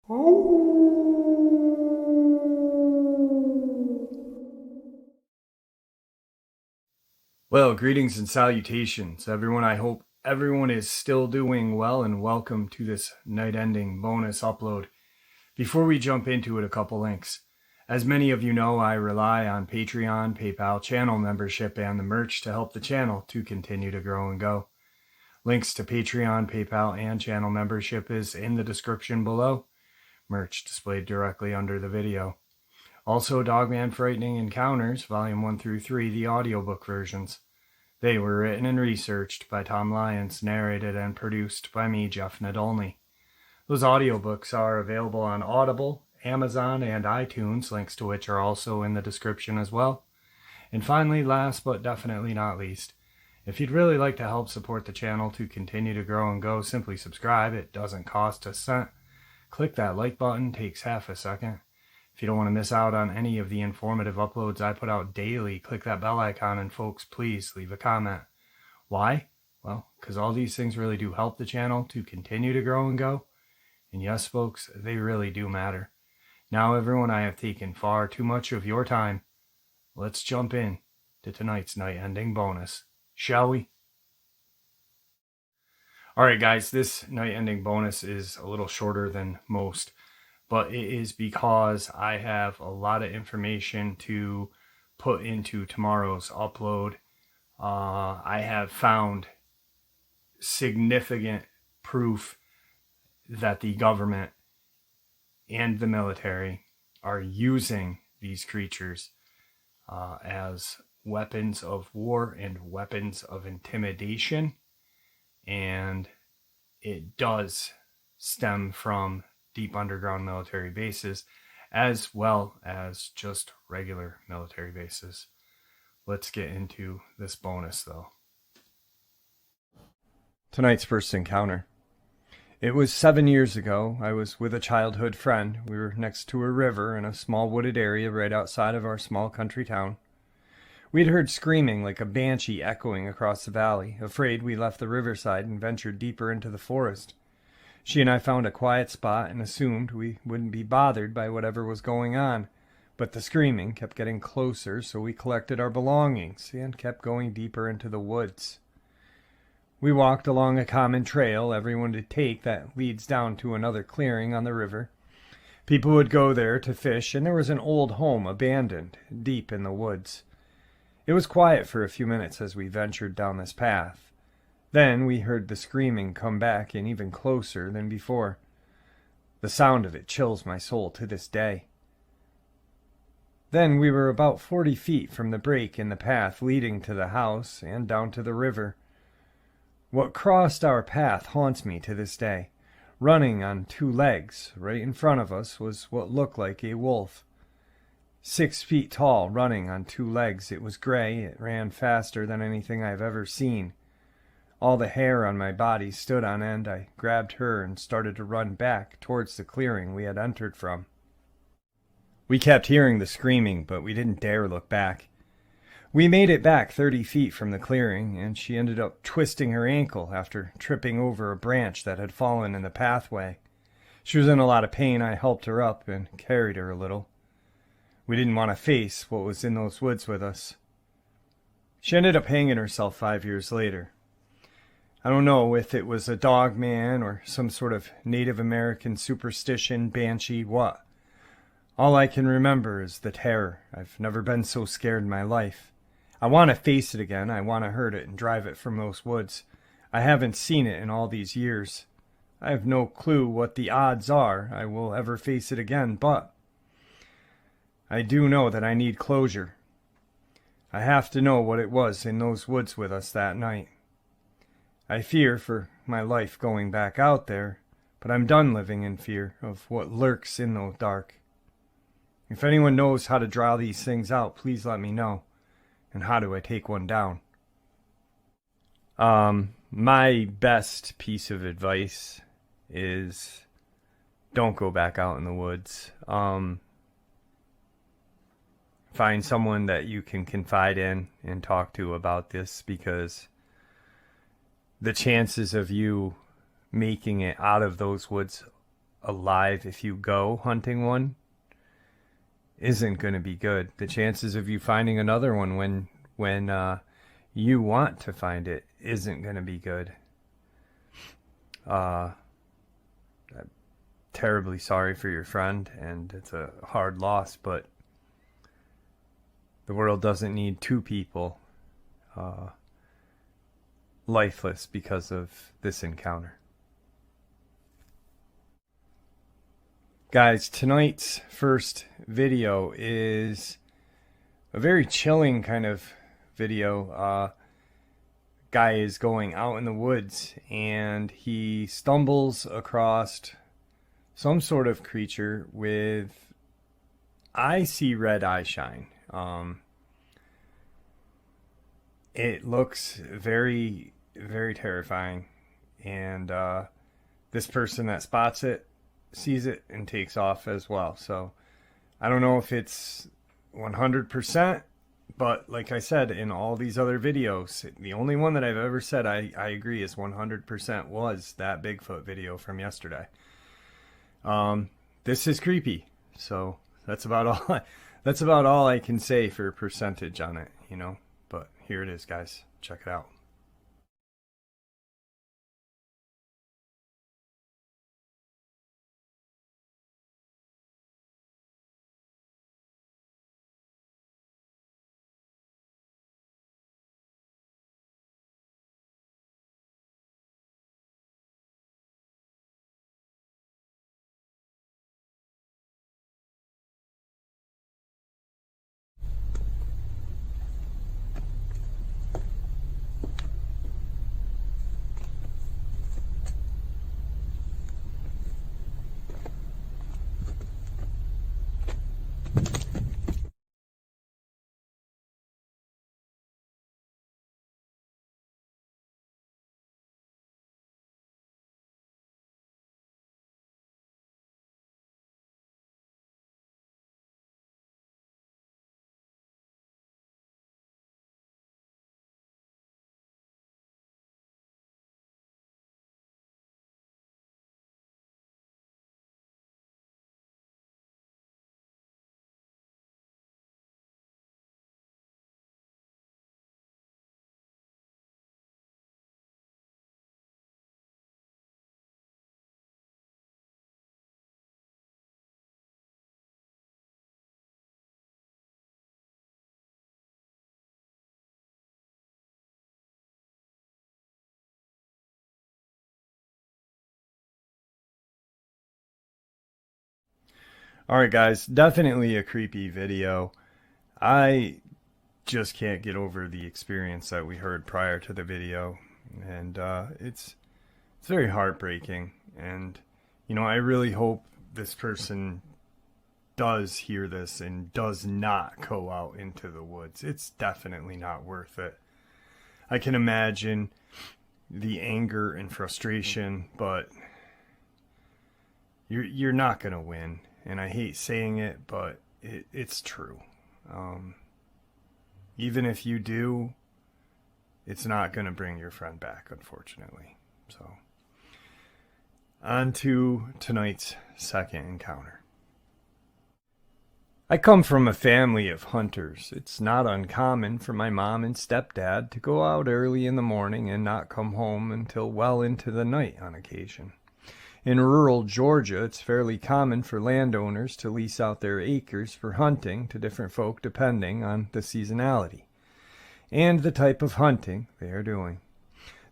Well, greetings and salutations, everyone. I hope everyone is still doing well, and welcome to this night-ending bonus upload. Before we jump into it, a couple links. As many of you know, I rely on Patreon, PayPal, channel membership, and the merch to help the channel to continue to grow and go. Links to Patreon, PayPal, and channel membership is in the description below. Merch displayed directly under the video. Also, Dogman Frightening Encounters, Volume 1 through 3, the audiobook versions. They were written and researched by Tom Lyons, narrated and produced by me, Jeff Nadolny. Those audiobooks are available on Audible, Amazon, and iTunes, links to which are also in the description as well. And finally, last but definitely not least, if you'd really like to help support the channel to continue to grow and go, simply subscribe. It doesn't cost a cent. Click that like button, takes half a second. If you don't want to miss out on any of the informative uploads I put out daily, click that bell icon, and folks, please leave a comment. Why? Well, because all these things really do help the channel to continue to grow and go. And yes, folks, they really do matter. Now, everyone, I have taken far too much of your time. Let's jump in to tonight's night-ending bonus, shall we? Alright guys, this night-ending bonus is a little shorter than most, but it is because I have a lot of information to put into tomorrow's upload. I have found significant proof that the government and the military are using these creatures as weapons of war and weapons of intimidation, and it does stem from deep underground military bases as well as just regular military bases. Let's get into this bonus though. Tonight's first encounter. It was 7 years ago. I was with a childhood friend. We were next to a river in a small wooded area right outside of our small country town. We had heard screaming like a banshee echoing across the valley. Afraid, we left the riverside and ventured deeper into the forest. She and I found a quiet spot and assumed we wouldn't be bothered by whatever was going on. But the screaming kept getting closer, so we collected our belongings and kept going deeper into the woods. We walked along a common trail everyone would take that leads down to another clearing on the river. People would go there to fish, and there was an old home abandoned, deep in the woods. It was quiet for a few minutes as we ventured down this path. Then we heard the screaming come back and even closer than before. The sound of it chills my soul to this day. Then we were about 40 feet from the break in the path leading to the house and down to the river. What crossed our path haunts me to this day. Running on 2 legs right in front of us was what looked like a wolf. 6 feet tall, running on 2 legs. It was gray. It ran faster than anything I've ever seen. All the hair on my body stood on end. I grabbed her and started to run back towards the clearing we had entered from. We kept hearing the screaming, but we didn't dare look back. We made it back 30 feet from the clearing, and she ended up twisting her ankle after tripping over a branch that had fallen in the pathway. She was in a lot of pain. I helped her up and carried her a little. We didn't want to face what was in those woods with us. She ended up hanging herself 5 years later. I don't know if it was a Dogman or some sort of Native American superstition, banshee, what. All I can remember is the terror. I've never been so scared in my life. I want to face it again. I want to hurt it and drive it from those woods. I haven't seen it in all these years. I have no clue what the odds are I will ever face it again, but I do know that I need closure. I have to know what it was in those woods with us that night. I fear for my life going back out there, but I'm done living in fear of what lurks in the dark. If anyone knows how to draw these things out, please let me know. And how do I take one down? My best piece of advice is don't go back out in the woods. Find someone that you can confide in and talk to about this, because the chances of you making it out of those woods alive if you go hunting one isn't going to be good. The chances of you finding another one when you want to find it isn't going to be good. I'm terribly sorry for your friend, and it's a hard loss, but the world doesn't need two people lifeless because of this encounter. Guys, tonight's first video is a very chilling kind of video. Guy is going out in the woods and he stumbles across some sort of creature with, I see red eye shine. It looks very, very terrifying, and this person that spots it sees it and takes off as well. So I don't know if it's 100%, but like I said in all these other videos, the only one that I've ever said I agree is 100% was that Bigfoot video from yesterday. This is creepy, so that's about all I can say for percentage on it, you know. But here it is, guys. Check it out. Alright guys, definitely a creepy video. I just can't get over the experience that we heard prior to the video, and it's very heartbreaking. And you know, I really hope this person does hear this and does not go out into the woods. It's definitely not worth it. I can imagine the anger and frustration, but you're not gonna win. And I hate saying it, but it's true. Even if you do, it's not going to bring your friend back, unfortunately. So, on to tonight's second encounter. I come from a family of hunters. It's not uncommon for my mom and stepdad to go out early in the morning and not come home until well into the night on occasion. In rural Georgia, it's fairly common for landowners to lease out their acres for hunting to different folk depending on the seasonality and the type of hunting they are doing.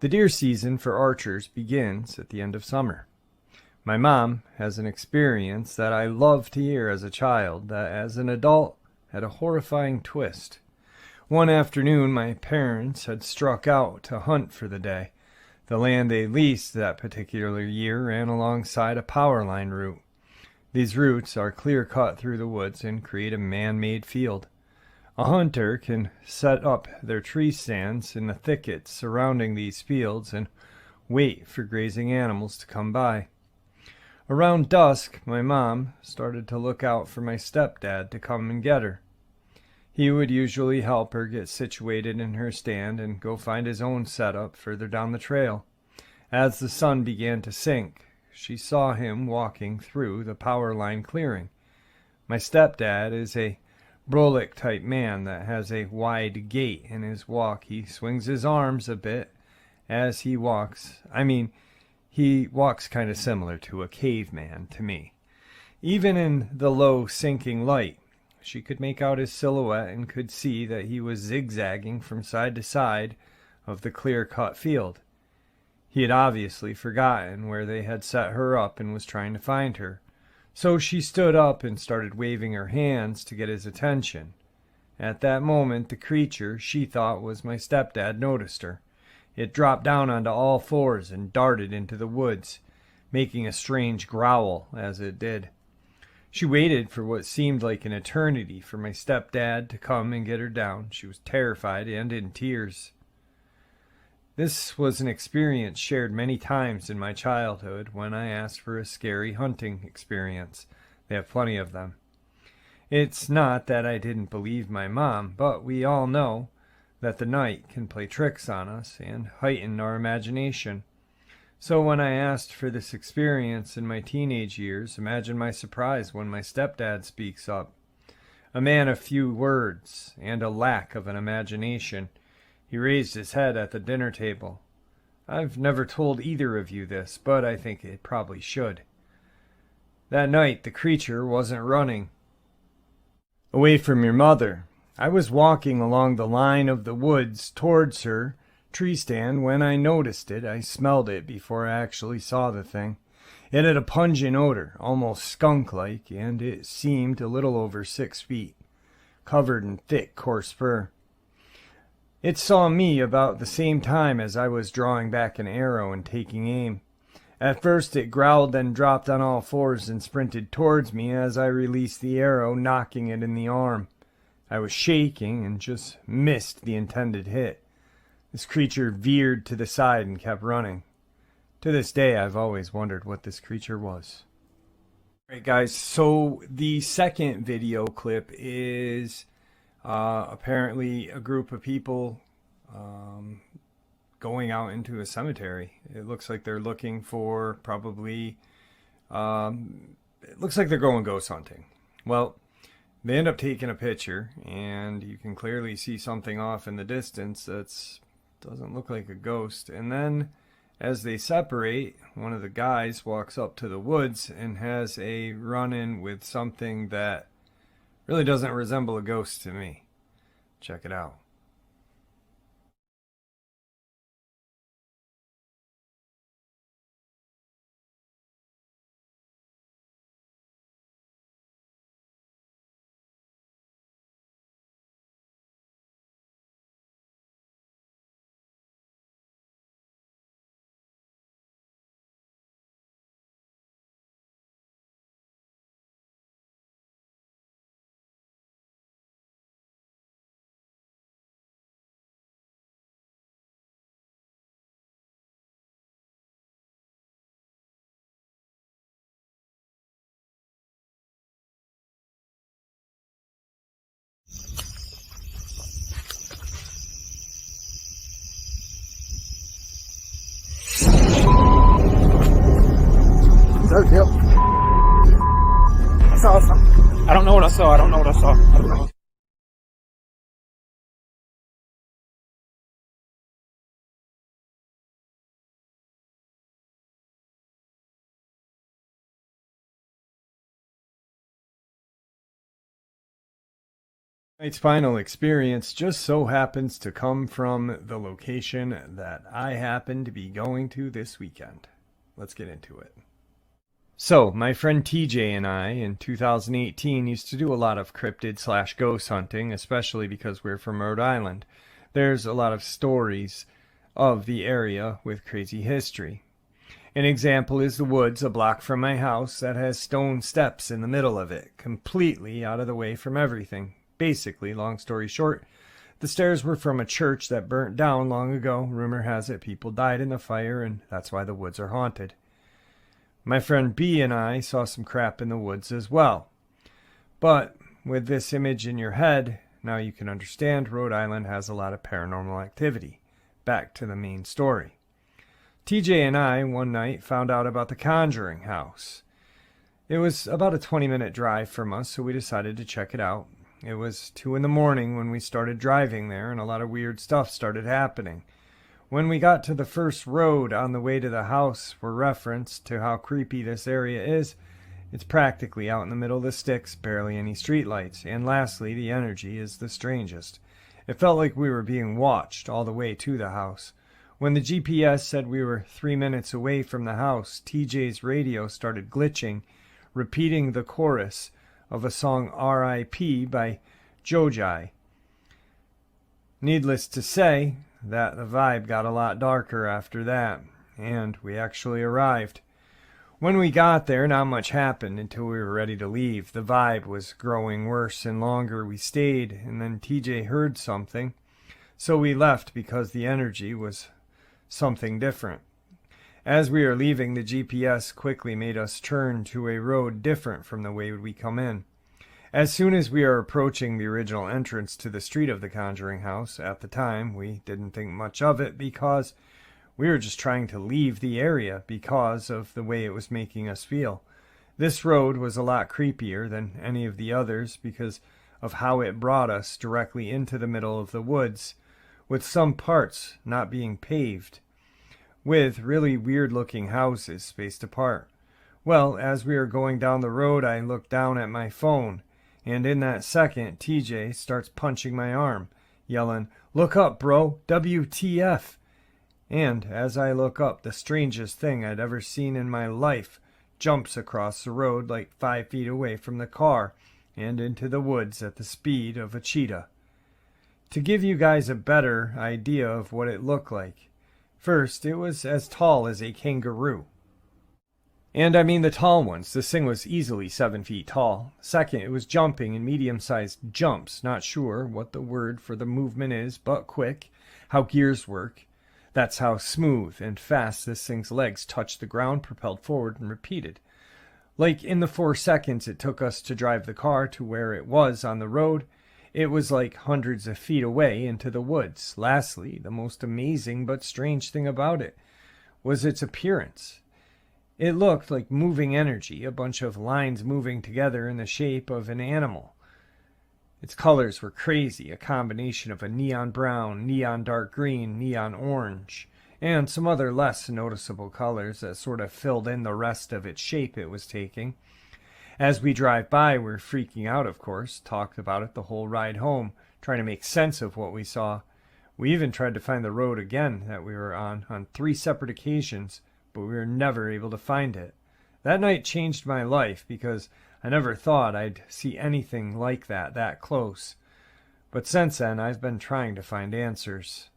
The deer season for archers begins at the end of summer. My mom has an experience that I loved to hear as a child that as an adult had a horrifying twist. One afternoon, my parents had struck out to hunt for the day. The land they leased that particular year ran alongside a power line route. These routes are clear-cut through the woods and create a man-made field. A hunter can set up their tree stands in the thickets surrounding these fields and wait for grazing animals to come by. Around dusk, my mom started to look out for my stepdad to come and get her. He would usually help her get situated in her stand and go find his own setup further down the trail. As the sun began to sink, she saw him walking through the power line clearing. My stepdad is a brolic type man that has a wide gait in his walk. He swings his arms a bit as he walks. He walks kind of similar to a caveman to me. Even in the low sinking light, she could make out his silhouette and could see that he was zigzagging from side to side of the clear-cut field. He had obviously forgotten where they had set her up and was trying to find her. So she stood up and started waving her hands to get his attention. At that moment, the creature she thought was my stepdad noticed her. It dropped down onto all fours and darted into the woods, making a strange growl as it did. She waited for what seemed like an eternity for my stepdad to come and get her down. She was terrified and in tears. This was an experience shared many times in my childhood when I asked for a scary hunting experience. They have plenty of them. It's not that I didn't believe my mom, but we all know that the night can play tricks on us and heighten our imagination. So when I asked for this experience in my teenage years, imagine my surprise when my stepdad speaks up. A man of few words and a lack of an imagination. He raised his head at the dinner table. I've never told either of you this, but I think it probably should. That night, the creature wasn't running away from your mother. I was walking along the line of the woods towards her tree stand when I noticed it. I smelled it before I actually saw the thing. It had a pungent odor, almost skunk-like, and it seemed a little over 6 feet, covered in thick, coarse fur. It saw me about the same time as I was drawing back an arrow and taking aim. At first it growled, then dropped on all fours and sprinted towards me as I released the arrow, knocking it in the arm. I was shaking and just missed the intended hit. This creature veered to the side and kept running. To this day, I've always wondered what this creature was. Alright guys, so the second video clip is apparently a group of people going out into a cemetery. It looks like they're looking for probably, it looks like they're going ghost hunting. Well, they end up taking a picture, and you can clearly see something off in the distance that doesn't look like a ghost. And then, as they separate, one of the guys walks up to the woods and has a run-in with something that really doesn't resemble a ghost to me. Check it out. Yep. I saw something. I don't know what I saw. I don't know. Tonight's final experience just so happens to come from the location that I happen to be going to this weekend. Let's get into it. So, my friend TJ and I, in 2018, used to do a lot of cryptid/ghost hunting, especially because we're from Rhode Island. There's a lot of stories of the area with crazy history. An example is the woods a block from my house that has stone steps in the middle of it, completely out of the way from everything. Basically, long story short, the stairs were from a church that burnt down long ago. Rumor has it people died in the fire, and that's why the woods are haunted. My friend B and I saw some crap in the woods as well. But with this image in your head, now you can understand Rhode Island has a lot of paranormal activity. Back to the main story. TJ and I, one night, found out about the Conjuring house. It was about a 20-minute drive from us, so we decided to check it out. It was 2 in the morning when we started driving there, and a lot of weird stuff started happening. When we got to the first road on the way to the house for reference to how creepy this area is, it's practically out in the middle of the sticks, barely any streetlights, and lastly, the energy is the strangest. It felt like we were being watched all the way to the house. When the GPS said we were 3 minutes away from the house, TJ's radio started glitching, repeating the chorus of a song R.I.P. by Joji. Needless to say, that the vibe got a lot darker after that, and we actually arrived. When we got there, not much happened until we were ready to leave. The vibe was growing worse and longer we stayed, and then TJ heard something, so we left because the energy was something different. As we were leaving, the GPS quickly made us turn to a road different from the way we come in. As soon as we are approaching the original entrance to the street of the Conjuring house, at the time, we didn't think much of it because we were just trying to leave the area because of the way it was making us feel. This road was a lot creepier than any of the others because of how it brought us directly into the middle of the woods, with some parts not being paved, with really weird-looking houses spaced apart. Well, as we were going down the road, I looked down at my phone, and in that second, TJ starts punching my arm, yelling, "Look up, bro! WTF!" And as I look up, the strangest thing I'd ever seen in my life jumps across the road like 5 feet away from the car and into the woods at the speed of a cheetah. To give you guys a better idea of what it looked like, first, it was as tall as a kangaroo. And I mean the tall ones. This thing was easily 7 feet tall. Second, it was jumping in medium-sized jumps. Not sure what the word for the movement is, but quick. How gears work. That's how smooth and fast this thing's legs touched the ground, propelled forward, and repeated. Like in the 4 seconds it took us to drive the car to where it was on the road, it was like hundreds of feet away into the woods. Lastly, the most amazing but strange thing about it was its appearance. It looked like moving energy, a bunch of lines moving together in the shape of an animal. Its colors were crazy, a combination of a neon brown, neon dark green, neon orange, and some other less noticeable colors that sort of filled in the rest of its shape it was taking. As we drive by, we're freaking out, of course, talked about it the whole ride home, trying to make sense of what we saw. We even tried to find the road again that we were on 3 separate occasions, but we were never able to find it. That night changed my life because I never thought I'd see anything like that close. But since then, I've been trying to find answers.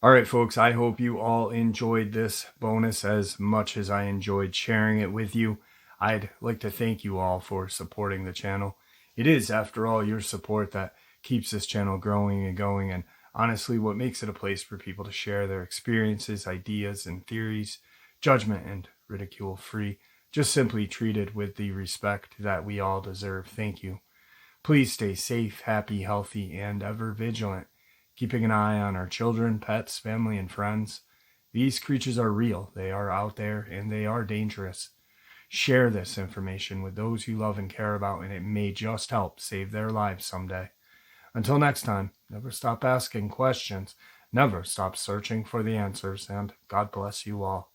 Alright folks, I hope you all enjoyed this bonus as much as I enjoyed sharing it with you. I'd like to thank you all for supporting the channel. It is, after all, your support that keeps this channel growing and going, and honestly what makes it a place for people to share their experiences, ideas, and theories, judgment and ridicule free, just simply treated with the respect that we all deserve. Thank you. Please stay safe, happy, healthy, and ever vigilant, keeping an eye on our children, pets, family, and friends. These creatures are real, they are out there, and they are dangerous. Share this information with those you love and care about, and it may just help save their lives someday. Until next time, never stop asking questions, never stop searching for the answers, and God bless you all.